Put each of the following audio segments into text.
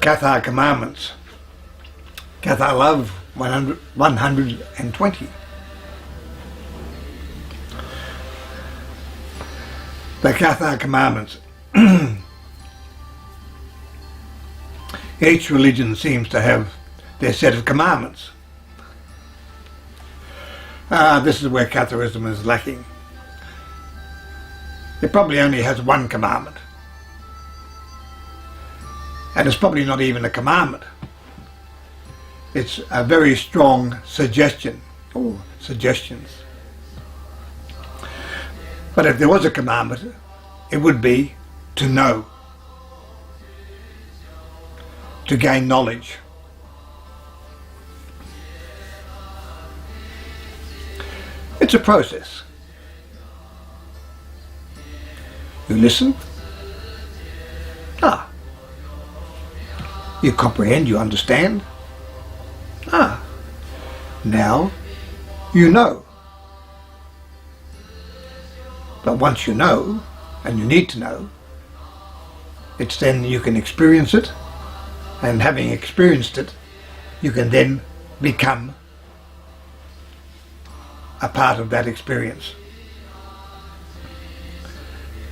Cathar Commandments. Cathar Love 120. The Cathar Commandments. Each religion seems to have their set of commandments. This is where Catharism is lacking. It probably only has one commandment. And it's probably not even a commandment. It's a very strong suggestion, or suggestions. But if there was a commandment, it would be to know, to gain knowledge. It's a process. You listen. You comprehend, you understand. Now you know. But once you know, and you need to know, it's then you can experience it, and having experienced it, you can then become a part of that experience.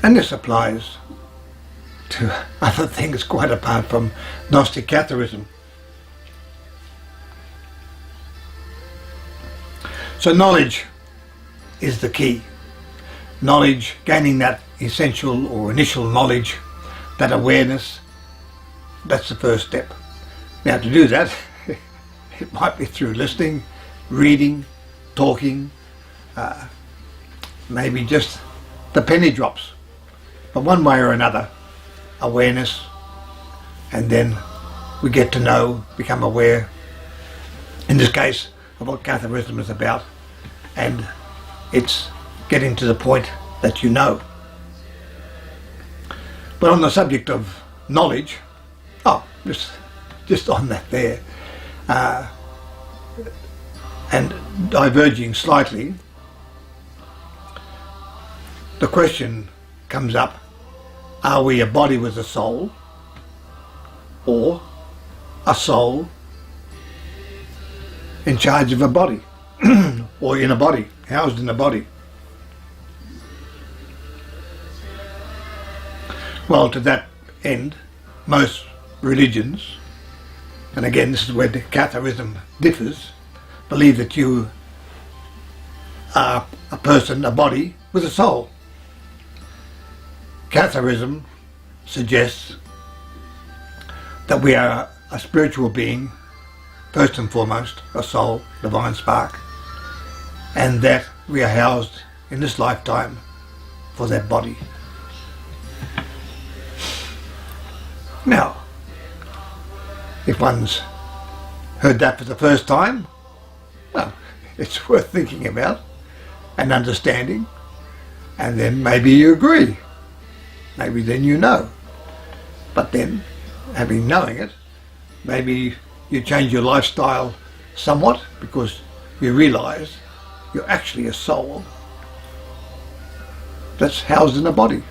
And this applies to other things quite apart from Gnostic Catharism. So knowledge is the key. Knowledge, gaining that essential or initial knowledge, that awareness, that's the first step. Now to do that, it might be through listening, reading, talking, maybe just the penny drops. But one way or another, awareness, and then we get to know, become aware, in this case, of what Catharism is about, and it's getting to the point that you know. But on the subject of knowledge, just on that there, and diverging slightly, the question comes up, are we a body with a soul, or a soul in charge of a body, or in a body, housed in a body? Well, to that end, most religions, and again this is where Catharism differs, believe that you are a person, a body, with a soul. Catharism suggests that we are a spiritual being, first and foremost, a soul, divine spark, and that we are housed in this lifetime for that body. Now, if one's heard that for the first time, well, it's worth thinking about and understanding, and then maybe you agree. Maybe then you know. But then, having knowing it, maybe you change your lifestyle somewhat because you realise you're actually a soul that's housed in a body,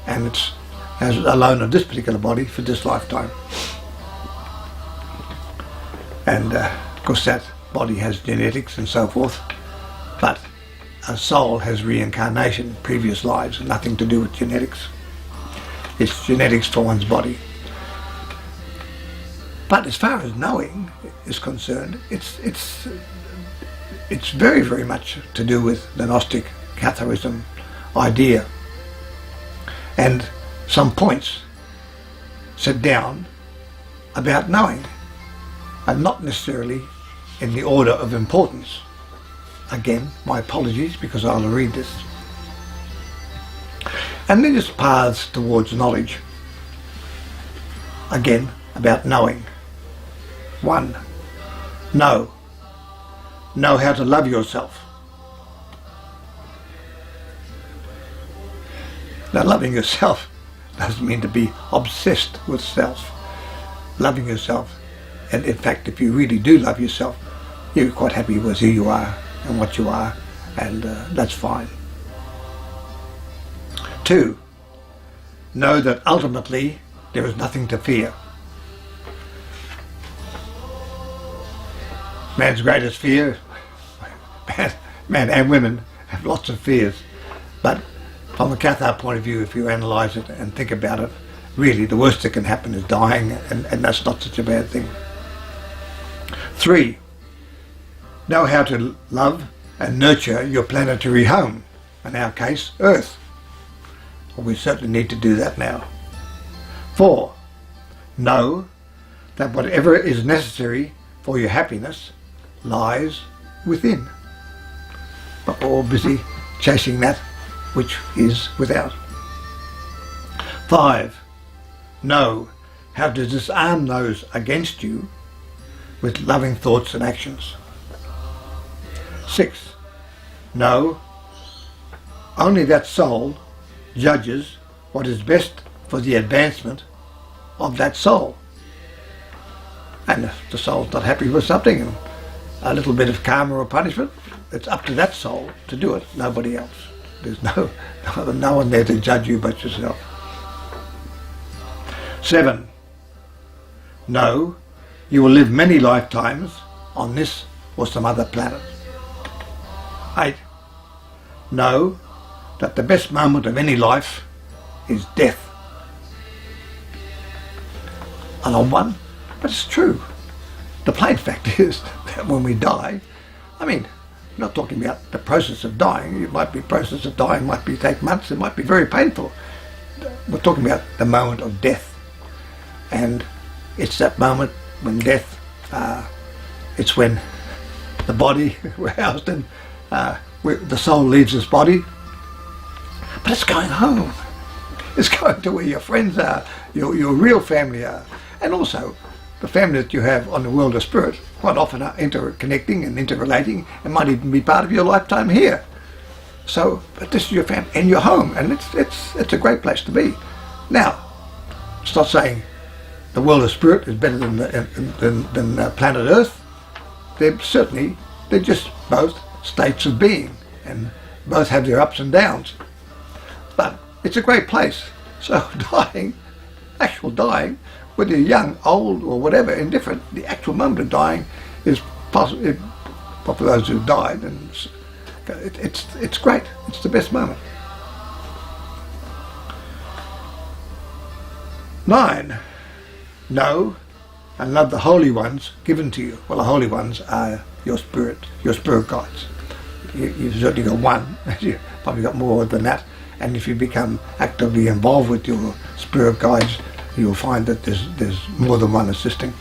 and it's alone in this particular body for this lifetime. And of course that body has genetics and so forth, but a soul has reincarnation, previous lives, nothing to do with genetics. It's genetics for one's body. But as far as knowing is concerned, it's very, very much to do with the Gnostic Catharism idea. And some points set down about knowing, and not necessarily in the order of importance. Again, my apologies, because I'll read this. And then just paths towards knowledge. Again, about knowing. 1. Know. Know how to love yourself. Now, loving yourself doesn't mean to be obsessed with self. Loving yourself, and in fact, if you really do love yourself, you're quite happy with who you are and what you are, and that's fine. 2. Know that ultimately there is nothing to fear. Man's greatest fear, man and women have lots of fears, but from the Cathar point of view, if you analyse it and think about it, really the worst that can happen is dying, and that's not such a bad thing. 3. Know how to love and nurture your planetary home, in our case, Earth. Well, we certainly need to do that now. 4. Know that whatever is necessary for your happiness lies within. But we're all busy chasing that which is without. 5. Know how to disarm those against you with loving thoughts and actions. 6. Know only that soul judges what is best for the advancement of that soul. And if the soul's not happy with something, and a little bit of karma or punishment, it's up to that soul to do it, nobody else. There's no one there to judge you but yourself. 7. Know you will live many lifetimes on this or some other planet. 8. Know that the best moment of any life is death. An odd one, but it's true. The plain fact is that when we die, I mean, I'm not talking about the process of dying. It might be process of dying, might be take months, it might be very painful. We're talking about the moment of death. And it's that moment when death, it's when the body, we're housed in, the soul leaves this body, but it's going home. It's going to where your friends are, your real family are, and also the family that you have on the world of spirit quite often are interconnecting and interrelating and might even be part of your lifetime here. So, but this is your family and your home, and it's a great place to be. Now, it's not saying the world of spirit is better than planet Earth. They're just both states of being, and both have their ups and downs. But it's a great place. So actual dying, whether you're young, old, or whatever, indifferent, the actual moment of dying is possible. For those who've died, and it's great. It's the best moment. 9. Know and love the holy ones given to you. Well, the holy ones are your spirit guides. You've certainly got one. You've probably got more than that. And if you become actively involved with your spirit guides, you'll find that there's more than one assisting.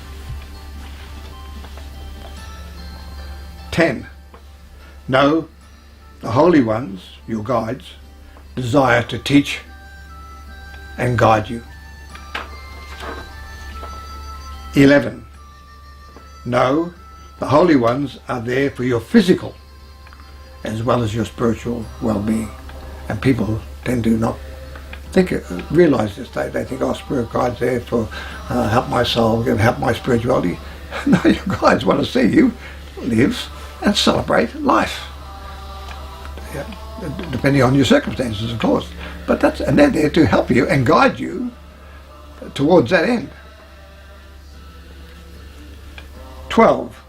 10. Know the holy ones, your guides, desire to teach and guide you. 11. Know the holy ones are there for your physical as well as your spiritual well-being. And people tend to not realise this. They think, oh, spirit guides there for help my soul, help my spirituality. No, your guides want to see you live and celebrate life. Yeah, depending on your circumstances, of course. But and they're there to help you and guide you towards that end. 12.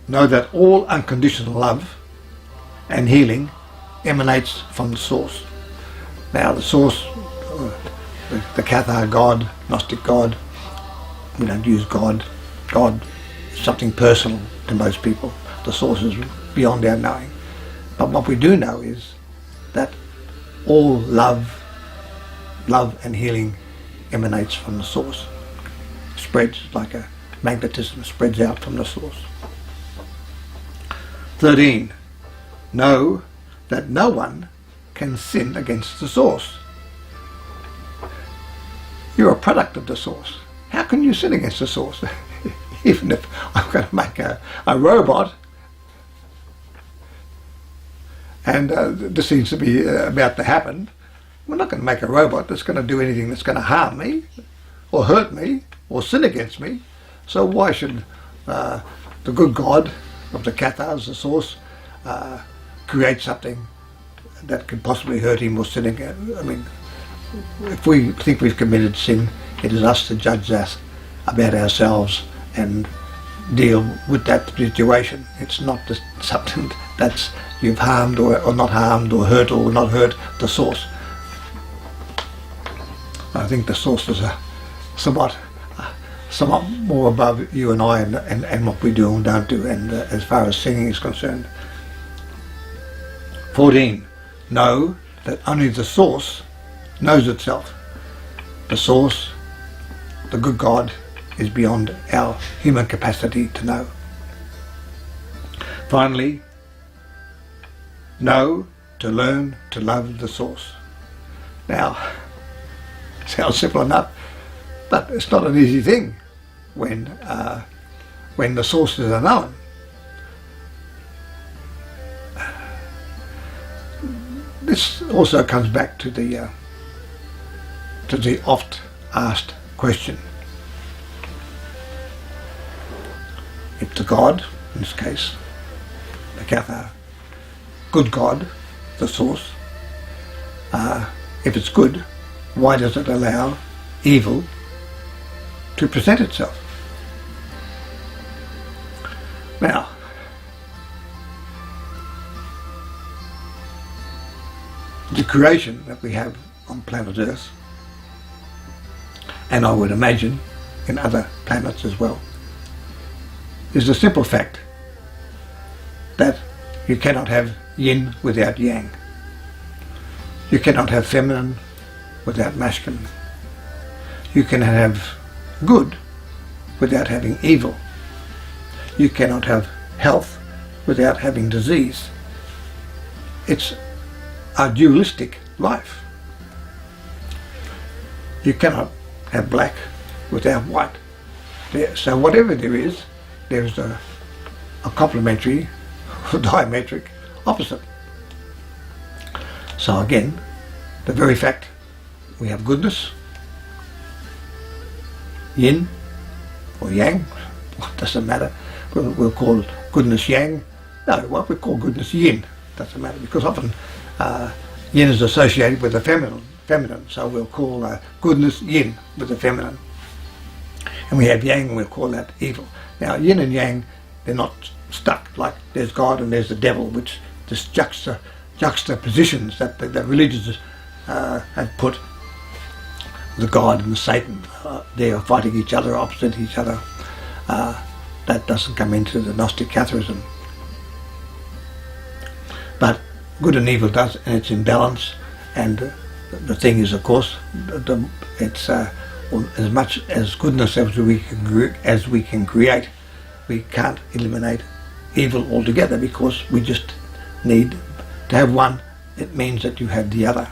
Know that all unconditional love and healing emanates from the source. Now the source, the Cathar God, Gnostic God, we don't use God. God is something personal to most people. The source is beyond our knowing. But what we do know is that all love and healing emanates from the source. Spreads like a magnetism, spreads out from the source. 13. Know that no one can sin against the source. You're a product of the source. How can you sin against the source? Even if I'm going to make a robot, and this seems to be about to happen, we're not going to make a robot that's going to do anything that's going to harm me or hurt me or sin against me. So why should the good God of the Cathars, the source, create something that could possibly hurt him or sin against? I mean, if we think we've committed sin, it is us to judge that about ourselves and deal with that situation. It's not just something that's you've harmed or not harmed or hurt or not hurt the source. I think the source is somewhat more above you and I and what we do and don't do, and as far as singing is concerned. 14. Know that only the source knows itself. The source, the good God, is beyond our human capacity to know. Finally, know to learn to love the source. Now, sounds simple enough, but it's not an easy thing when the source is unknown. This also comes back to the oft asked question: if the God, in this case the Cathar, good God, the source, if it's good, why does it allow evil to present itself? Now, the creation that we have on planet Earth, and I would imagine in other planets as well, is the simple fact that you cannot have yin without yang. You cannot have feminine without masculine. You cannot have good without having evil. You cannot have health without having disease. It's a dualistic life. You cannot have black without white. So whatever there is a complementary or diametric opposite. So again, the very fact we have goodness, yin or yang, what doesn't matter. We'll call goodness yang. No, what we call goodness yin doesn't matter, because often yin is associated with the feminine. So we'll call goodness yin with the feminine. And we have yang, and we'll call that evil. Now, yin and yang, they're not stuck like there's God and there's the devil, which just juxtapositions that the religions have put the God and the Satan. They are fighting each other, opposite each other. That doesn't come into the Gnostic Catharism. But good and evil does, and it's in balance. And the thing is, of course, it's as much as goodness as we can create, we can't eliminate evil altogether, because we just need to have one. It means that you have the other.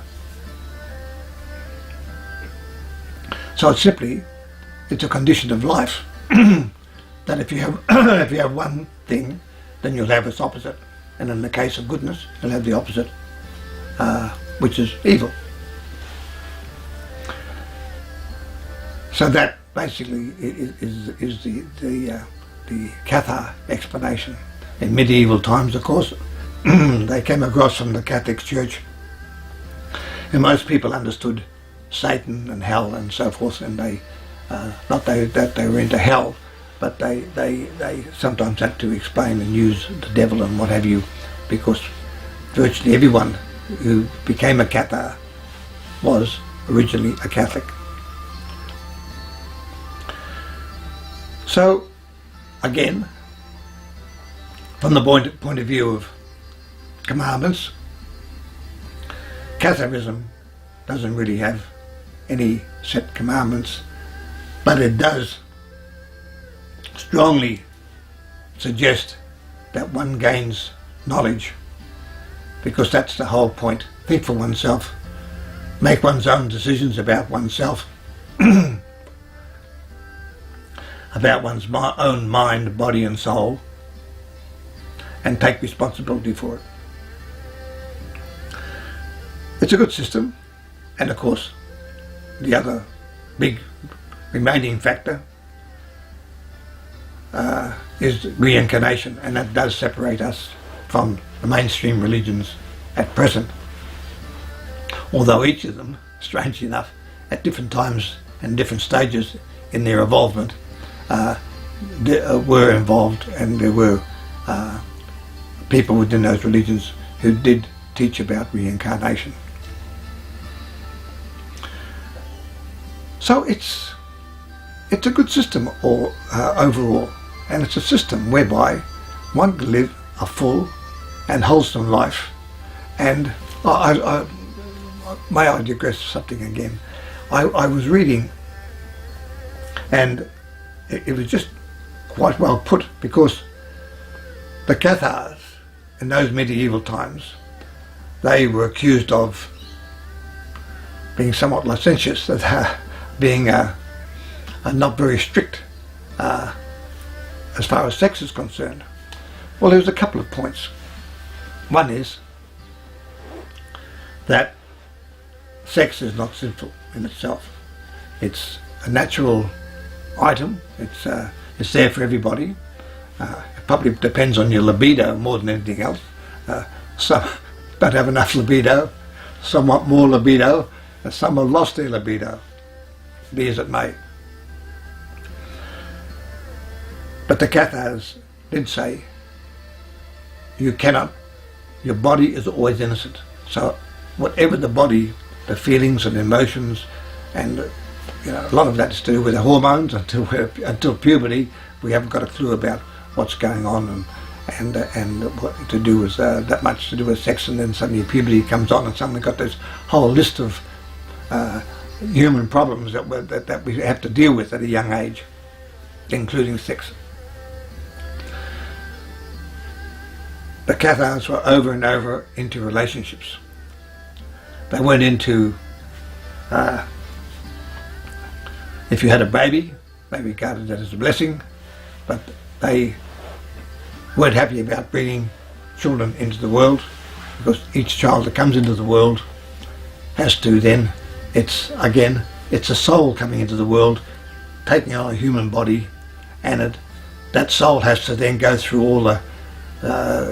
So it's a condition of life that if you have one thing, then you'll have its opposite, and in the case of goodness, you'll have the opposite, which is evil. So that basically is the Cathar explanation. In medieval times, of course, they came across from the Catholic Church, and most people understood Satan and hell and so forth, and they not that they were into hell, but they sometimes had to explain and use the devil and what have you, because virtually everyone who became a Cathar was originally a Catholic. So again, from the point of view of commandments, Catharism doesn't really have any set commandments, but it does strongly suggest that one gains knowledge, because that's the whole point. Think for oneself, make one's own decisions about oneself, about one's own mind, body and soul, and take responsibility for it. It's a good system, and of course the other big remaining factor is reincarnation, and that does separate us from the mainstream religions at present, although each of them, strangely enough, at different times and different stages in their involvement, were involved, and there were people within those religions who did teach about reincarnation. So it's a good system overall, and it's a system whereby one can live a full and wholesome life. And may I digress something again? I was reading, and it was just quite well put, because the Cathars in those medieval times, they were accused of being somewhat licentious, that being not very strict as far as sex is concerned. Well, there's a couple of points. One is that sex is not sinful in itself. It's a natural item. It's there for everybody. It probably depends on your libido more than anything else. Some don't have enough libido, some want more libido, and some have lost their libido, be as it may. But the Cathars did say, you cannot, your body is always innocent. So whatever the body, the feelings and emotions, and a lot of that is to do with the hormones. Until puberty, we haven't got a clue about what's going on, and what to do with that much to do with sex, and then suddenly puberty comes on, and suddenly got this whole list of human problems that we have to deal with at a young age, including sex. The Cathars were over and over into relationships. They weren't into, if you had a baby, they regarded that as a blessing, but they weren't happy about bringing children into the world, because each child that comes into the world has to then, it's a soul coming into the world, taking on a human body, and that soul has to then go through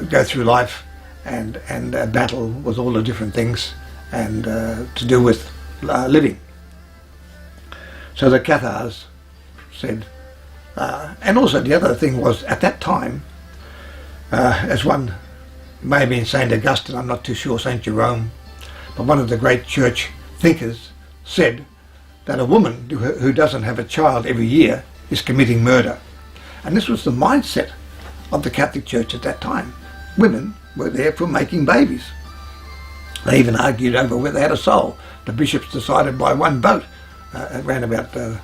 go through life and battle with all the different things and to do with living. So the Cathars said, and also the other thing was, at that time, as one may have been St. Augustine, I'm not too sure, St. Jerome, but one of the great church thinkers said that a woman who doesn't have a child every year is committing murder. And this was the mindset of the Catholic Church at that time. Women were there for making babies. They even argued over whether they had a soul. The bishops decided by one vote around about the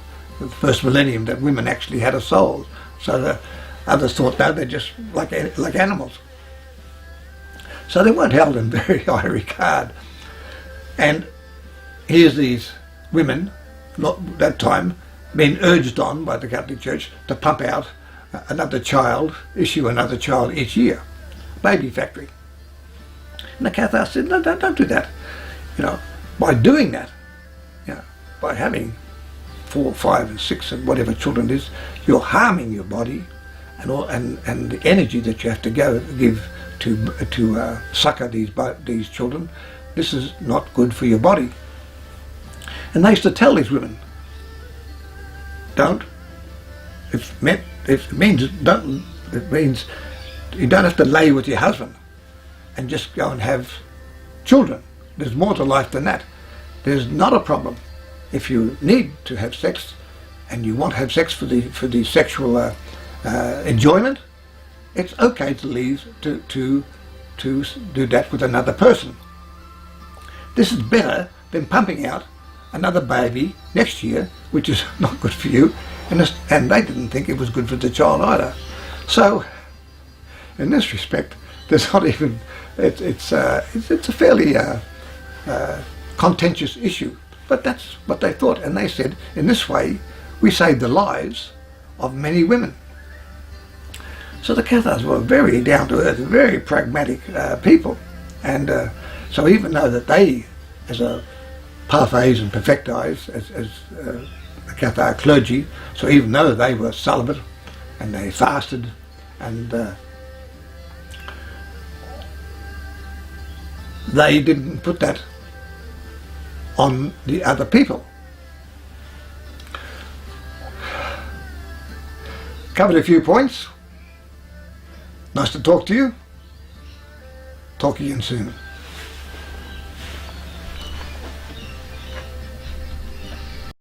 first millennium that women actually had a soul. So the others thought, no, they're just like animals. So they weren't held in very high regard. And here's these women, not that time, being urged on by the Catholic Church to pump out another child, issue another child each year. Baby factory. And the Cathars said, no, don't do that. By doing that, by having 4, 5 and 6 and whatever children it is, you're harming your body and the energy that you have to give to succor these children. This is not good for your body. And they used to tell these women, don't. It means you don't have to lay with your husband and just go and have children. There's more to life than that. There's not a problem. If you need to have sex and you want to have sex for the sexual enjoyment, it's okay to leave to do that with another person. This is better than pumping out another baby next year, which is not good for you, and they didn't think it was good for the child either. So, in this respect, there's not even it's a fairly contentious issue, but that's what they thought, and they said, in this way, we saved the lives of many women. So the Cathars were very down to earth, very pragmatic people, and so even though that they, as a parfaits and perfectis, as the Cathar clergy, so even though they were celibate and they fasted and they didn't put that on the other people. Covered a few points. Nice to talk to you. Talk again soon.